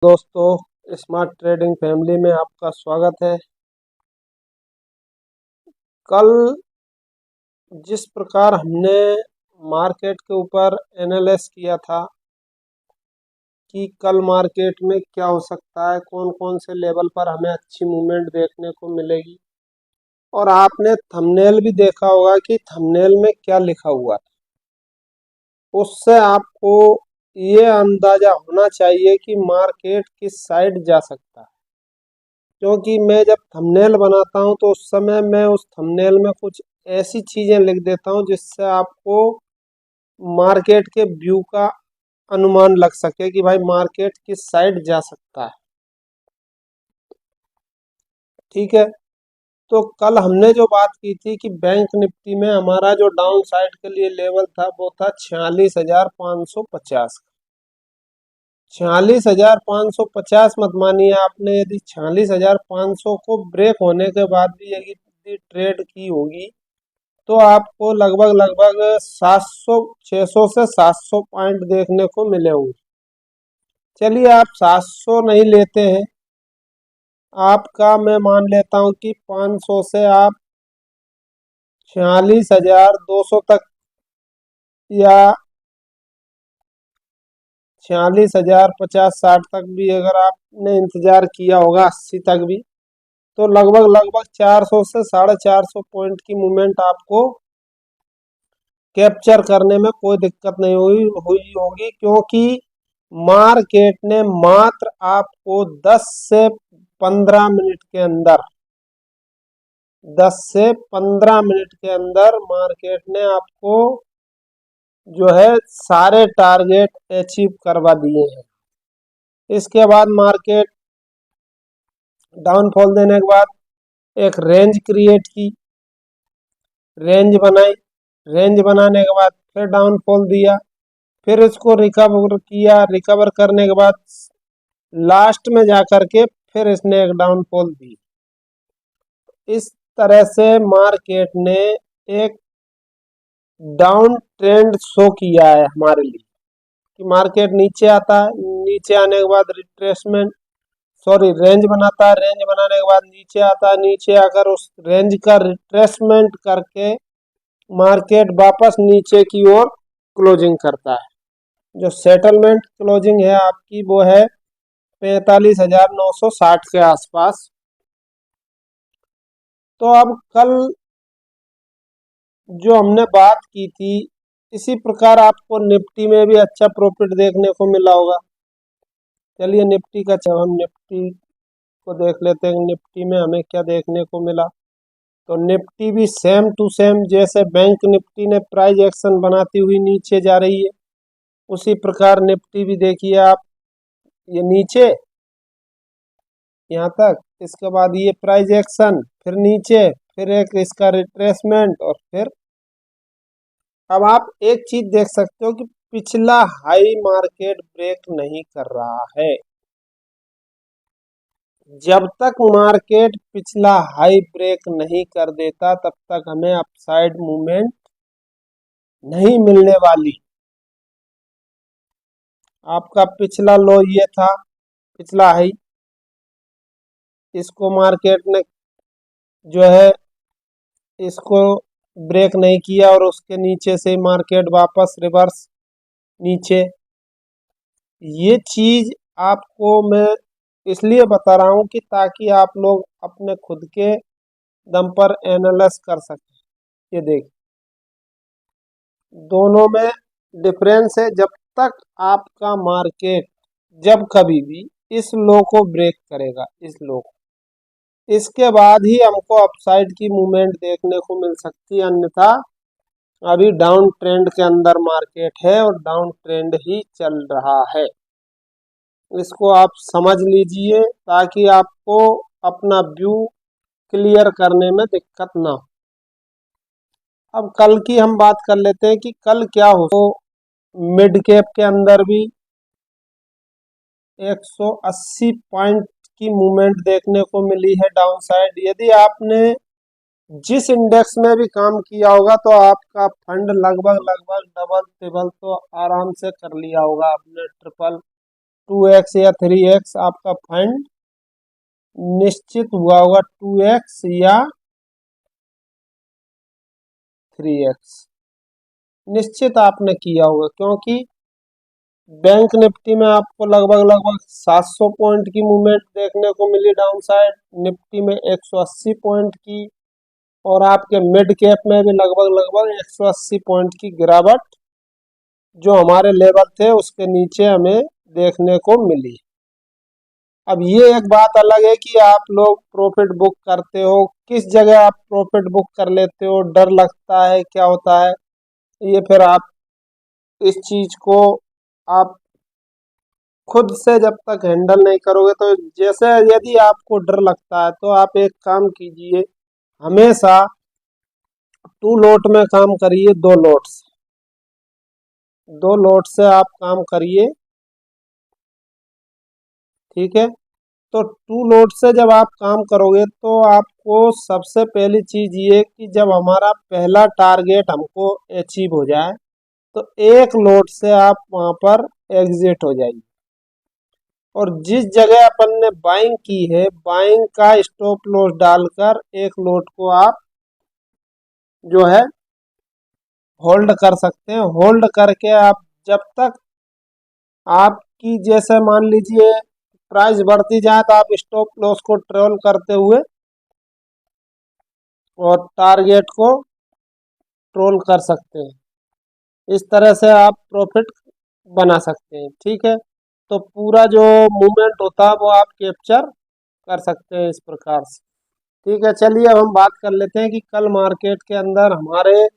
दोस्तों, smart trading family में आपका स्वागत है। कल जिस प्रकार हमने मार्केट के ऊपर एनालाइज किया था कि कल मार्केट में क्या हो सकता है, कौन कौन से लेवल पर हमें अच्छी मूवमेंट देखने को मिलेगी, और आपने थंबनेल भी देखा होगा कि थंबनेल में क्या लिखा हुआ था। उससे आपको ये अंदाजा होना चाहिए कि मार्केट किस साइड जा सकता है, क्योंकि मैं जब थंबनेल बनाता हूं तो उस समय मैं उस थंबनेल में कुछ ऐसी चीजें लिख देता हूं जिससे आपको मार्केट के व्यू का अनुमान लग सके कि भाई मार्केट किस साइड जा सकता है। ठीक है, तो कल हमने जो बात की थी कि बैंक निफ्टी में हमारा जो डाउन साइड के लिए लेवल था वो था 46,550। 46,550 मत मानिए आपने, यदि 46,500 को ब्रेक होने के बाद भी यदि ट्रेड की होगी तो आपको लगभग लगभग 700 600 से 700 पॉइंट देखने को मिले होंगे। चलिए, आप 700 नहीं लेते हैं, आपका मैं मान लेता हूं कि 500 से आप 46,200 तक, या 46,050 60 तक भी अगर आपने इंतजार किया होगा, 80 तक भी, तो लगभग लगभग 400 से 450 पॉइंट की मूवमेंट आपको कैप्चर करने में कोई दिक्कत नहीं हुई होगी, क्योंकि मार्केट ने मात्र आपको 10 से 15 मिनट के अंदर 10 से 15 मिनट के अंदर मार्केट ने आपको जो है सारे टारगेट अचीव करवा दिए हैं। इसके बाद मार्केट डाउनफॉल देने के बाद एक रेंज क्रिएट की, रेंज बनाई, रेंज बनाने के बाद फिर डाउनफॉल दिया, फिर इसको रिकवर किया, रिकवर करने के बाद लास्ट में जाकर के फिर इसने एक डाउनफॉल दी। इस तरह से मार्केट ने एक डाउन ट्रेंड शो किया है हमारे लिए कि मार्केट नीचे आता है, नीचे आने के बाद रिट्रेसमेंट रेंज बनाता है, रेंज बनाने के बाद नीचे आता है, नीचे आकर उस रेंज का रिट्रेसमेंट करके मार्केट वापस नीचे की ओर क्लोजिंग करता है। जो सेटलमेंट क्लोजिंग है आपकी वो है 45,960 के आसपास। तो अब कल जो हमने बात की थी, इसी प्रकार आपको निफ्टी में भी अच्छा प्रॉफिट देखने को मिला होगा। चलिए निफ्टी का, जब हम निफ्टी को देख लेते हैं निफ्टी में हमें क्या देखने को मिला। तो निफ्टी भी सेम टू सेम, जैसे बैंक निफ्टी ने प्राइस एक्शन बनाती हुई नीचे जा रही है, उसी प्रकार निफ्टी भी देखिए आप, ये नीचे यहाँ तक, इसके बाद ये प्राइस एक्शन, फिर नीचे, फिर एक इसका रिट्रेसमेंट, और फिर अब आप एक चीज देख सकते हो कि पिछला हाई मार्केट ब्रेक नहीं कर रहा है। जब तक मार्केट पिछला हाई ब्रेक नहीं कर देता तब तक हमें अपसाइड मूवमेंट नहीं मिलने वाली। आपका पिछला लो ये था, पिछला हाई, इसको मार्केट ने जो है इसको ब्रेक नहीं किया और उसके नीचे से मार्केट वापस रिवर्स नीचे। ये चीज आपको मैं इसलिए बता रहा हूं कि ताकि आप लोग अपने खुद के दम पर एनालाइज कर सकें। ये देख, दोनों में डिफरेंस है। जब तक आपका मार्केट जब कभी भी इस लो को ब्रेक करेगा, इस लो को, इसके बाद ही हमको अपसाइड की मूवमेंट देखने को मिल सकती है, अन्यथा अभी डाउन ट्रेंड के अंदर मार्केट है और डाउन ट्रेंड ही चल रहा है। इसको आप समझ लीजिए ताकि आपको अपना व्यू क्लियर करने में दिक्कत ना हो। अब कल की हम बात कर लेते हैं कि कल क्या हो। तो मिड कैप के अंदर भी 180 पॉइंट की मूवमेंट देखने को मिली है डाउन साइड। यदि आपने जिस इंडेक्स में भी काम किया होगा तो आपका फंड लगभग लगभग डबल ट्रिपल तो आराम से कर लिया होगा, आपने ट्रिपल 2x या 3x आपका फंड निश्चित हुआ होगा, 2x या 3x निश्चित आपने किया होगा, क्योंकि बैंक निफ्टी में आपको लगभग लगभग 700 पॉइंट की मूवमेंट देखने को मिली डाउन साइड, निफ्टी में 180 पॉइंट की, और आपके मिड कैप में भी लगभग लगभग 180 पॉइंट की गिरावट जो हमारे लेवल थे उसके नीचे हमें देखने को मिली। अब ये एक बात अलग है कि आप लोग प्रॉफिट बुक करते हो, किस जगह आप प्रॉफिट बुक कर लेते हो, डर लगता है, क्या होता है, ये फिर आप इस चीज को आप खुद से जब तक हैंडल नहीं करोगे तो, जैसे यदि आपको डर लगता है तो आप एक काम कीजिए, हमेशा 2 लोट में काम करिए, 2 लोट से, 2 लोट से आप काम करिए, ठीक है। तो 2 लोट से जब आप काम करोगे तो आपको सबसे पहली चीज ये कि जब हमारा पहला टारगेट हमको अचीव हो जाए तो 1 लोट से आप वहां पर एग्जिट हो जाइए, और जिस जगह अपन ने बाइंग की है, बाइंग का स्टॉप लॉस डालकर 1 लोट को आप जो है होल्ड कर सकते हैं। होल्ड करके आप जब तक आपकी, जैसे मान लीजिए प्राइस बढ़ती जाए तो आप स्टॉप लॉस को ट्रेवल करते हुए और टारगेट को ट्रोल कर सकते हैं। इस तरह से आप प्रॉफिट बना सकते हैं, ठीक है। तो पूरा जो मूवमेंट होता है वो आप कैप्चर कर सकते हैं इस प्रकार से, ठीक है। चलिए अब हम बात कर लेते हैं कि कल मार्केट के अंदर हमारे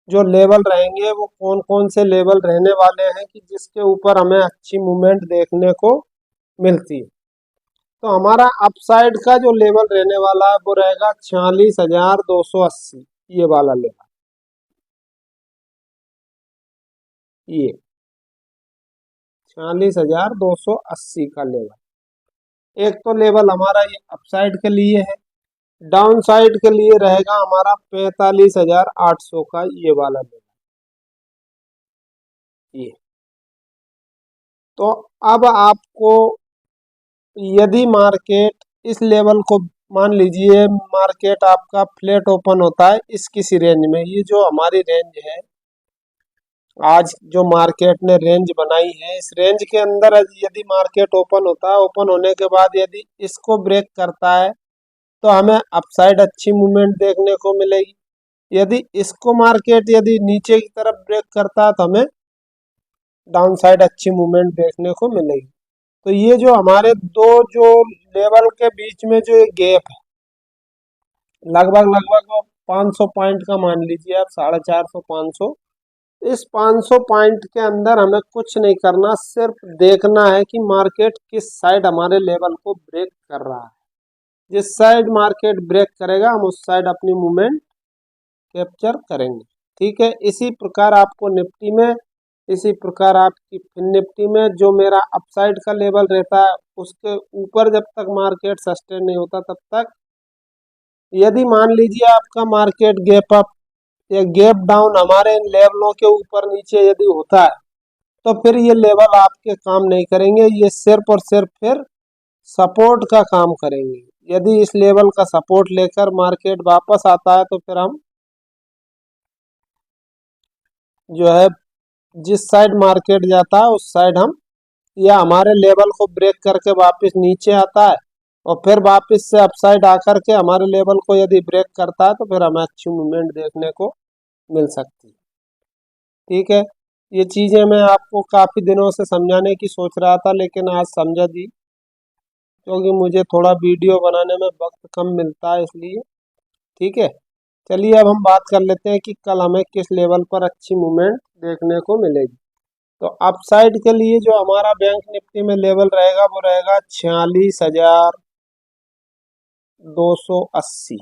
जो लेवल रहेंगे वो कौन कौन से लेवल रहने वाले हैं कि जिसके ऊपर हमें अच्छी मूवमेंट देखने को मिलती है। तो हमारा अपसाइड का जो लेवल रहने वाला है वो रहेगा 46,280, ये वाला लेवल, ये 46,280 का लेवल। एक तो लेवल हमारा ये अपसाइड के लिए है, डाउन साइड के लिए रहेगा हमारा 45,800 का ये वाला लेवल, ये। तो अब आपको यदि मार्केट इस लेवल को, मान लीजिए मार्केट आपका फ्लैट ओपन होता है इस किसी रेंज में, ये जो हमारी रेंज है, आज जो मार्केट ने रेंज बनाई है, इस रेंज के अंदर यदि मार्केट ओपन होता है, ओपन होने के बाद यदि इसको ब्रेक करता है तो हमें अपसाइड अच्छी मूवमेंट देखने को मिलेगी। यदि इसको मार्केट यदि नीचे की तरफ ब्रेक करता है तो हमें डाउन साइड अच्छी मूवमेंट देखने को मिलेगी। तो ये जो हमारे दो जो लेवल के बीच में जो एक गैप है, लगभग लगभग 500 पॉइंट का मान लीजिए आप, 450 500, इस 500 पॉइंट के अंदर हमें कुछ नहीं करना, सिर्फ देखना है कि मार्केट किस साइड हमारे लेवल को ब्रेक कर रहा है। जिस साइड मार्केट ब्रेक करेगा हम उस साइड अपनी मूवमेंट कैप्चर करेंगे, ठीक है। इसी प्रकार आपको निफ्टी में, इसी प्रकार आपकी निफ्टी में जो मेरा अपसाइड का लेवल रहता है उसके ऊपर जब तक मार्केट सस्टेन नहीं होता तब तक, यदि मान लीजिए आपका मार्केट गैप अप या गैप डाउन हमारे इन लेवलों के ऊपर नीचे यदि होता है तो फिर ये लेवल आपके काम नहीं करेंगे, ये सिर्फ और सिर्फ फिर सपोर्ट का काम करेंगे। यदि इस लेवल का सपोर्ट लेकर मार्केट वापस आता है तो फिर हम जो है जिस साइड मार्केट जाता है उस साइड हम, या हमारे लेवल को ब्रेक करके वापस नीचे आता है और फिर वापस से अपसाइड आकर के हमारे लेवल को यदि ब्रेक करता है तो फिर हमें अच्छी मूवमेंट देखने को मिल सकती है, ठीक है। ये चीज़ें मैं आपको काफ़ी दिनों से समझाने की सोच रहा था लेकिन आज समझा दी, क्योंकि मुझे थोड़ा वीडियो बनाने में वक्त कम मिलता है इसलिए, ठीक है। चलिए अब हम बात कर लेते हैं कि कल हमें किस लेवल पर अच्छी मूवमेंट देखने को मिलेगी। तो अपसाइड के लिए जो हमारा बैंक निफ्टी में लेवल रहेगा वो रहेगा 46,280।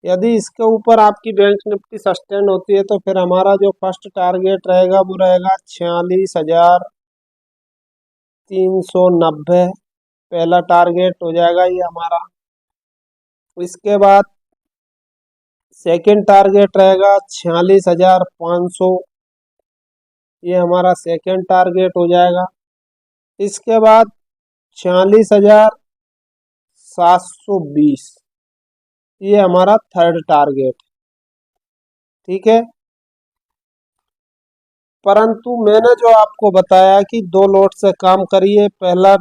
यदि इसके ऊपर आपकी बैंक निफ्टी सस्टेन होती है तो फिर हमारा जो फर्स्ट टारगेट रहेगा वो रहेगा 46,390, पहला टारगेट हो जाएगा ये हमारा। इसके बाद सेकंड टारगेट रहेगा 46,500, ये हमारा सेकंड टारगेट हो जाएगा। इसके बाद 46,720, ये हमारा थर्ड टारगेट। ठीक है, परंतु मैंने जो आपको बताया कि 2 लोट से काम करिए। पहला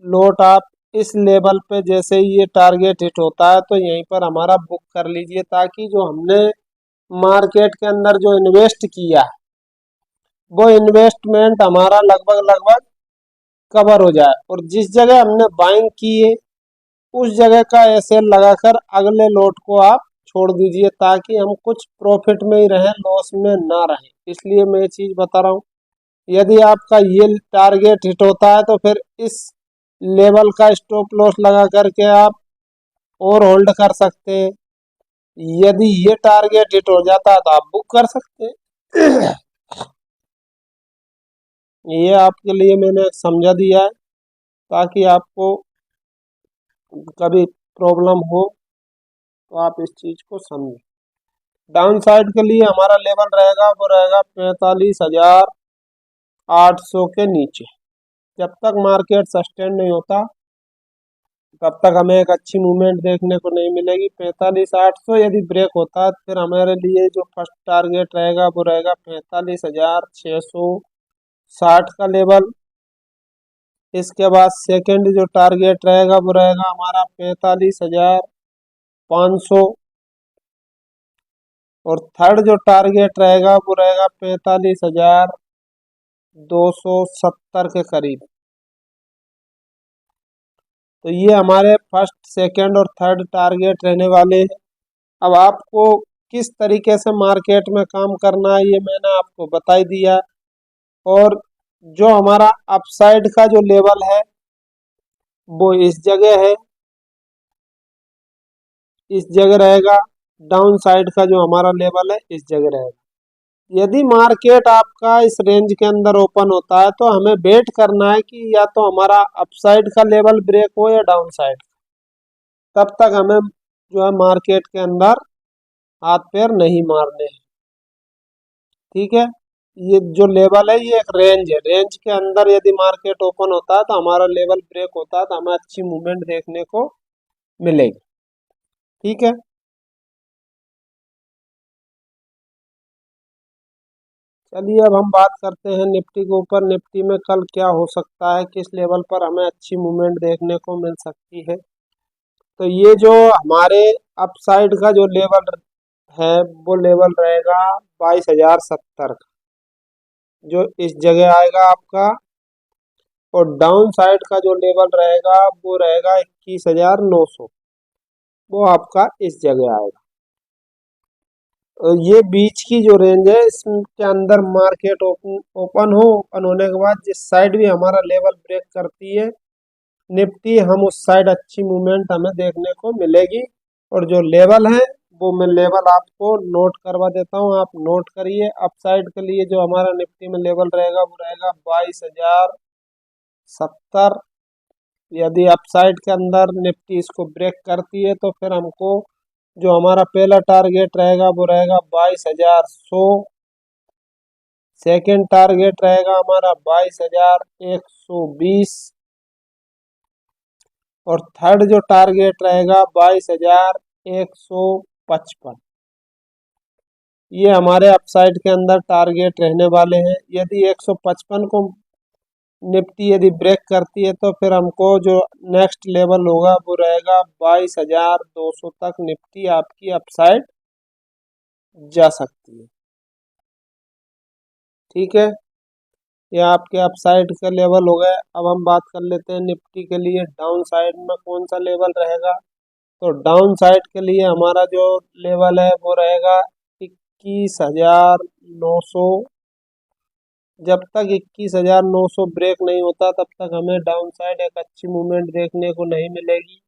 लोट आप इस लेवल पे जैसे ही ये टारगेट हिट होता है तो यहीं पर हमारा बुक कर लीजिए, ताकि जो हमने मार्केट के अंदर जो इन्वेस्ट किया है वो इन्वेस्टमेंट हमारा लगभग लगभग कवर हो जाए, और जिस जगह हमने बाइंग की है उस जगह का एसएल लगाकर अगले लोट को आप छोड़ दीजिए, ताकि हम कुछ प्रॉफिट में ही रहें, लॉस में ना रहें। इसलिए मैं ये चीज बता रहा हूँ। यदि आपका ये टारगेट हिट होता है तो फिर इस लेवल का स्टॉप लॉस लगा करके आप और होल्ड कर सकते हैं। यदि ये टारगेट हिट हो जाता है तो आप बुक कर सकते हैं। ये आपके लिए मैंने समझा दिया है, ताकि आपको कभी प्रॉब्लम हो तो आप इस चीज को समझें। डाउन साइड के लिए हमारा लेवल रहेगा, वो रहेगा 45,800 के नीचे। जब तक मार्केट सस्टेन नहीं होता तब तक हमें एक अच्छी मूवमेंट देखने को नहीं मिलेगी। 45,800 यदि ब्रेक होता है फिर हमारे लिए जो फर्स्ट टारगेट रहेगा वो रहेगा 45,660 का लेवल। इसके बाद सेकंड जो टारगेट रहेगा वो रहेगा हमारा 45,500, और थर्ड जो टारगेट रहेगा वो रहेगा 45,270 के करीब। तो ये हमारे फर्स्ट सेकंड और थर्ड टारगेट रहने वाले हैं। अब आपको किस तरीके से मार्केट में काम करना है ये मैंने आपको बता ही दिया। और जो हमारा अपसाइड का जो लेवल है वो इस जगह है, इस जगह रहेगा। डाउन साइड का जो हमारा लेवल है इस जगह रहेगा। यदि मार्केट आपका इस रेंज के अंदर ओपन होता है तो हमें वेट करना है कि या तो हमारा अपसाइड का लेवल ब्रेक हो या डाउन साइड। तब तक हमें जो है मार्केट के अंदर हाथ पैर नहीं मारने हैं। ठीक है, ये जो लेवल है ये एक रेंज है। रेंज के अंदर यदि मार्केट ओपन होता है तो हमारा लेवल ब्रेक होता है तो हमें अच्छी मूवमेंट देखने को मिलेगी। ठीक है, चलिए अब हम बात करते हैं निफ्टी के ऊपर। निफ्टी में कल क्या हो सकता है, किस लेवल पर हमें अच्छी मूवमेंट देखने को मिल सकती है। तो ये जो हमारे अपसाइड का जो लेवल है वो लेवल रहेगा 22,070 का, जो इस जगह आएगा आपका। और डाउन साइड का जो लेवल रहेगा वो रहेगा 21,900, वो आपका इस जगह आएगा। ये बीच की जो रेंज है इसके अंदर मार्केट ओपन होने के बाद जिस साइड भी हमारा लेवल ब्रेक करती है निफ्टी, हम उस साइड अच्छी मूवमेंट हमें देखने को मिलेगी। और जो लेवल है वो मैं लेवल आपको नोट करवा देता हूँ, आप नोट करिए। अप साइड के लिए जो हमारा निफ्टी में लेवल रहेगा वो रहेगा 22,070। यदि अपसाइड के अंदर निफ्टी इसको ब्रेक करती है तो फिर हमको जो हमारा पहला टारगेट रहेगा वो रहेगा 22,100। सेकेंड टारगेट रहेगा हमारा 22,120, और थर्ड जो टारगेट रहेगा 22,155। ये हमारे अपसाइड के अंदर टारगेट रहने वाले हैं। यदि 155 को निफ्टी यदि ब्रेक करती है तो फिर हमको जो नेक्स्ट लेवल होगा वो रहेगा 22,200 तक निफ्टी आपकी अपसाइड जा सकती है। ठीक है, ये आपके अपसाइड का लेवल हो गए। अब हम बात कर लेते हैं निफ्टी के लिए डाउन साइड में कौन सा लेवल रहेगा। तो डाउन साइड के लिए हमारा जो लेवल है वो रहेगा 21,900। जब तक 21,900 ब्रेक नहीं होता तब तक हमें डाउन साइड एक अच्छी मूवमेंट देखने को नहीं मिलेगी।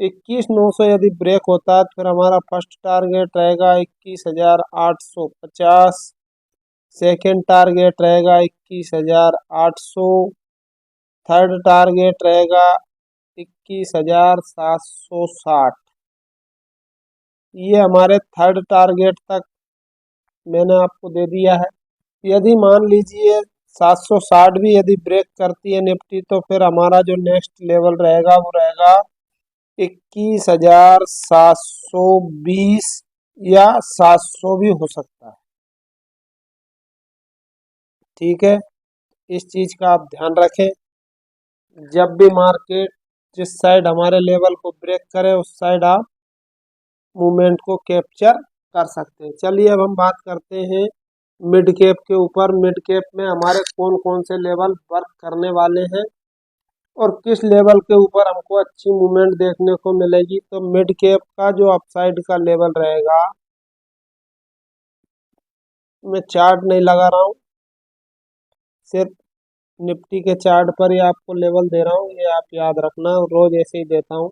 21,900 यदि ब्रेक होता है तो फिर हमारा फर्स्ट टारगेट रहेगा 21,850। सेकेंड टारगेट रहेगा 21,800। थर्ड टारगेट रहेगा 21,760। ये हमारे थर्ड टारगेट तक मैंने आपको दे दिया है। यदि मान लीजिए 760 भी यदि ब्रेक करती है निफ्टी तो फिर हमारा जो नेक्स्ट लेवल रहेगा वो रहेगा 21,720 या 700 भी हो सकता है। ठीक है, इस चीज का आप ध्यान रखें। जब भी मार्केट जिस साइड हमारे लेवल को ब्रेक करे उस साइड आप मूवमेंट को कैप्चर कर सकते हैं। चलिए अब हम बात करते हैं मिड कैप के ऊपर। मिड कैप में हमारे कौन कौन से लेवल वर्क करने वाले हैं और किस लेवल के ऊपर हमको अच्छी मूवमेंट देखने को मिलेगी। तो मिड कैप का जो अपसाइड का लेवल रहेगा, मैं चार्ट नहीं लगा रहा हूँ, सिर्फ निफ्टी के चार्ट पर ही आपको लेवल दे रहा हूँ, ये आप याद रखना, रोज ऐसे ही देता हूँ।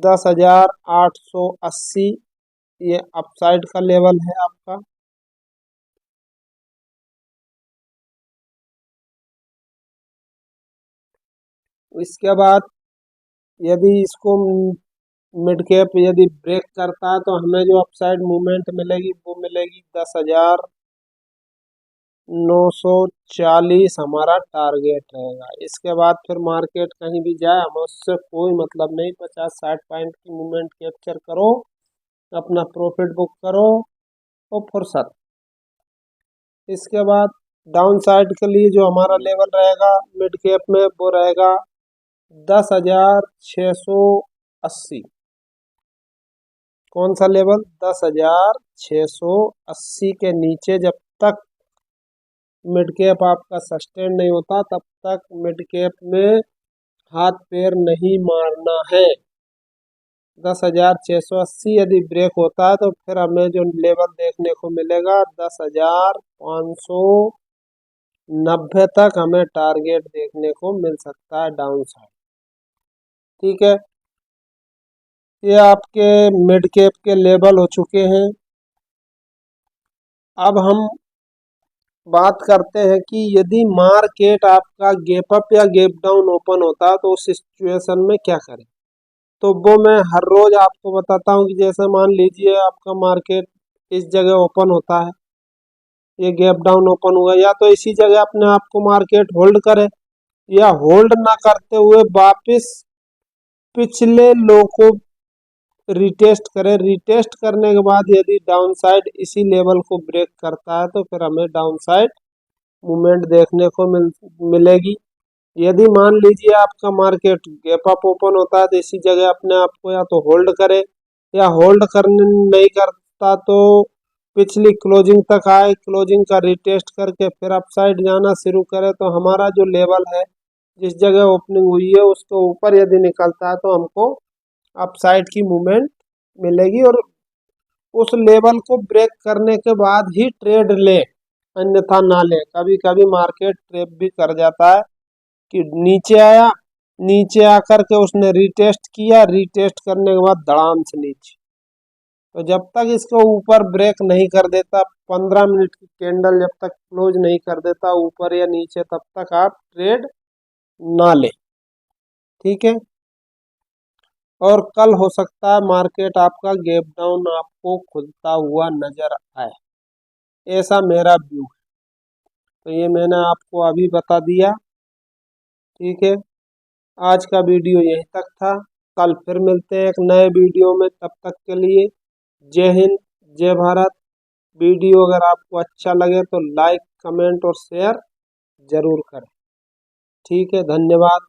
10,880 ये अपसाइड का लेवल है आपका। इसके बाद यदि इसको मिड कैप यदि ब्रेक करता है तो हमें जो अपसाइड मूवमेंट मिलेगी वो मिलेगी 10,940 हमारा टारगेट रहेगा। इसके बाद फिर मार्केट कहीं भी जाए हमें उससे कोई मतलब नहीं, 50-60 पॉइंट की मूवमेंट कैप्चर करो, अपना प्रॉफिट बुक करो और फुर्सत। इसके बाद डाउन साइड के लिए जो हमारा लेवल रहेगा मिड कैप में वो रहेगा 10,680। कौन सा लेवल? 10,680 के नीचे जब तक मिड कैप आपका सस्टेन नहीं होता तब तक मिड कैप में हाथ पैर नहीं मारना है। 10,680 यदि ब्रेक होता है तो फिर हमें जो लेवल देखने को मिलेगा 10,590 तक हमें टारगेट देखने को मिल सकता है डाउन साइड। ठीक है, ये आपके मिड कैप के लेवल हो चुके हैं। अब हम बात करते हैं कि यदि मार्केट आपका गैप अप या गैप डाउन ओपन होता है तो उस सिचुएशन में क्या करें। तो वो मैं हर रोज आपको बताता हूँ कि जैसे मान लीजिए आपका मार्केट इस जगह ओपन होता है, ये गैप डाउन ओपन हुआ, या तो इसी जगह अपने आप को मार्केट होल्ड करे या होल्ड ना करते हुए वापस पिछले लो को रिटेस्ट करे। रिटेस्ट करने के बाद यदि डाउन साइड इसी लेवल को ब्रेक करता है तो फिर हमें डाउन साइड मूवमेंट देखने को मिलेगी। यदि मान लीजिए आपका मार्केट गैप अप ओपन होता है तो इसी जगह अपने आप को या तो होल्ड करे या होल्ड करने नहीं करता तो पिछली क्लोजिंग तक आए, क्लोजिंग का रिटेस्ट करके फिर अपसाइड जाना शुरू करे, तो हमारा जो लेवल है जिस जगह ओपनिंग हुई है उसके ऊपर यदि निकलता है तो हमको अपसाइड की मूवमेंट मिलेगी और उस लेवल को ब्रेक करने के बाद ही ट्रेड ले, अन्यथा ना ले। कभी कभी मार्केट ट्रेप भी कर जाता है कि नीचे आया, नीचे आकर के उसने रिटेस्ट किया, रिटेस्ट करने के बाद धड़ाम से नीचे। तो जब तक इसको ऊपर ब्रेक नहीं कर देता, 15 मिनट की कैंडल जब तक क्लोज नहीं कर देता ऊपर या नीचे, तब तक आप ट्रेड ना ले। ठीक है, और कल हो सकता है मार्केट आपका गैप डाउन आपको खुलता हुआ नजर आए, ऐसा मेरा व्यू है। तो ये मैंने आपको अभी बता दिया। ठीक है, आज का वीडियो यहीं तक था, कल फिर मिलते हैं एक नए वीडियो में। तब तक के लिए जय हिंद, जय भारत। वीडियो अगर आपको अच्छा लगे तो लाइक, कमेंट और शेयर जरूर करें। ठीक है, धन्यवाद।